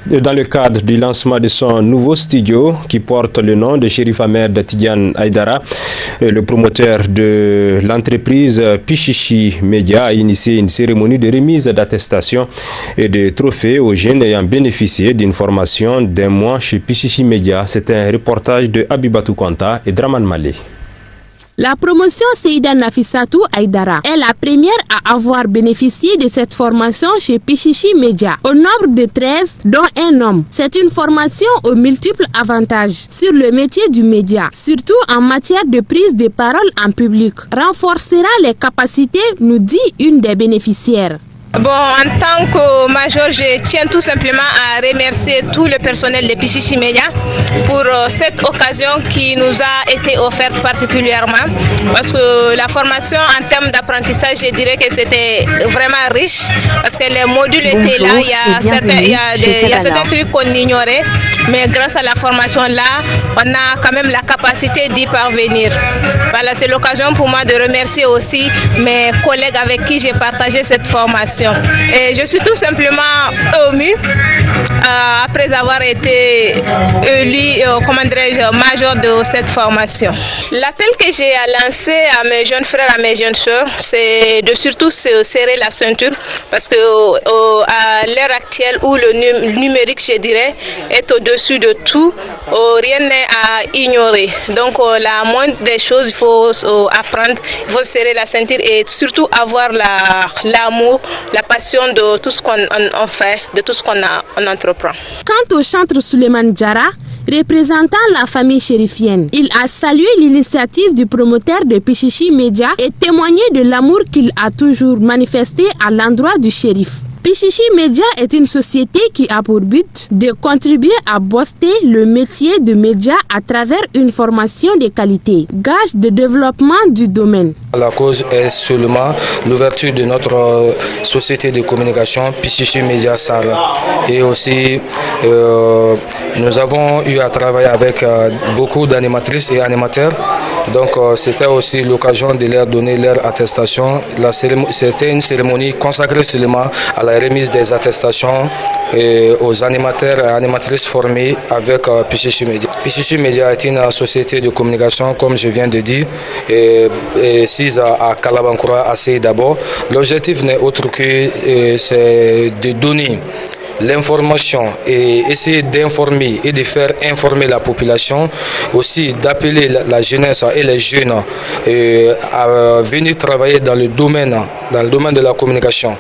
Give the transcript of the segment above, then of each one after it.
Dans le cadre du lancement de son nouveau studio qui porte le nom de Cherif Ahmed Tidiane Haïdara, le promoteur de l'entreprise Pichichi Media a initié une cérémonie de remise d'attestation et de trophées aux jeunes ayant bénéficié d'une formation d'un mois chez Pichichi Media. C'est un reportage de Abibatou Konta et Draman Malé. La promotion Seïda Nafissatou Haïdara est la première à avoir bénéficié de cette formation chez Pichichi Media, au nombre de 13, dont un homme. C'est une formation aux multiples avantages sur le métier du média, surtout en matière de prise de parole en public. Renforcera les capacités, nous dit une des bénéficiaires. Bon, en tant que major, je tiens tout simplement à remercier tout le personnel de Pichichi Media pour cette occasion qui nous a été offerte particulièrement, parce que la formation en termes d'apprentissage, je dirais que c'était vraiment riche, parce que les modules étaient là, il y a certains trucs qu'on ignorait, mais grâce à la formation là, on a quand même la capacité d'y parvenir. Voilà, c'est l'occasion pour moi de remercier aussi mes collègues avec qui j'ai partagé cette formation. Et je suis tout simplement émue après avoir été élu, major de cette formation. L'appel que j'ai à lancer à mes jeunes frères, à mes jeunes sœurs, c'est de surtout se serrer la ceinture, parce que à l'ère actuelle où le numérique, je dirais, est au-dessus de tout, rien n'est à ignorer. Donc la moindre des choses, il faut apprendre, il faut serrer la ceinture et surtout avoir l'amour, la passion de tout ce qu'on fait, de tout ce qu'on entreprend. Quant au chantre Souleymane Diarra, représentant la famille chérifienne, il a salué l'initiative du promoteur de Pichichi Media et témoigné de l'amour qu'il a toujours manifesté à l'endroit du shérif. Pichichi Media est une société qui a pour but de contribuer à booster le métier de média à travers une formation de qualité, gage de développement du domaine. La cause est seulement l'ouverture de notre société de communication Pichichi Media Sara. Et aussi, nous avons eu à travailler avec beaucoup d'animatrices et animateurs. Donc, c'était aussi l'occasion de leur donner leur attestation. C'était une cérémonie consacrée seulement à la remise des attestations aux animateurs et animatrices formés avec Pichichi Media. Pichichi Media est une société de communication, comme je viens de dire, et à Kalabankoura, à Seydabo. L'objectif n'est autre que c'est de donner l'information et essayer d'informer et de faire informer la population, aussi d'appeler la jeunesse et les jeunes à venir travailler dans le domaine de la communication.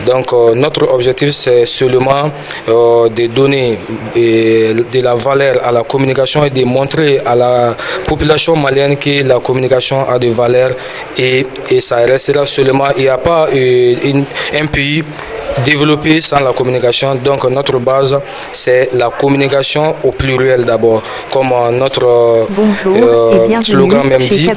Donc notre objectif c'est seulement de donner de la valeur à la communication et de montrer à la population malienne que la communication a de valeur et ça restera seulement, il n'y a pas un pays développé sans la communication. Donc notre base c'est la communication au pluriel d'abord, comme notre slogan même dit,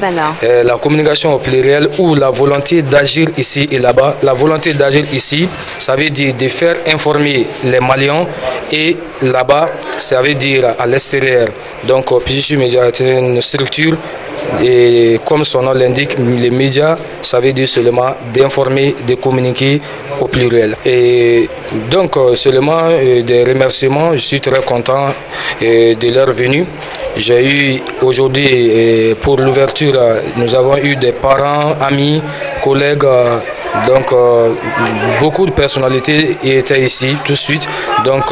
la communication au pluriel ou la volonté d'agir ici et là-bas. La volonté d'agir ici, ça veut dire de faire informer les Maliens, et là-bas ça veut dire à l'extérieur. Donc Pichichi Media est une structure et comme son nom l'indique, les médias, ça veut dire seulement d'informer, de communiquer au pluriel. Et donc seulement des remerciements, je suis très content de leur venue. J'ai eu aujourd'hui, pour l'ouverture, nous avons eu des parents, amis, collègues, donc beaucoup de personnalités étaient ici tout de suite. Donc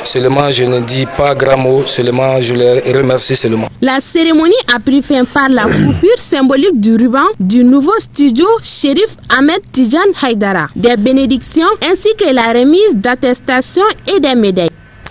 seulement je ne dis pas grand mot, seulement je les remercie seulement. La cérémonie a pris fin par la coupure symbolique du ruban du nouveau studio Cherif Ahmed Tidiane Haïdara, des bénédictions ainsi que la remise d'attestations et des médailles.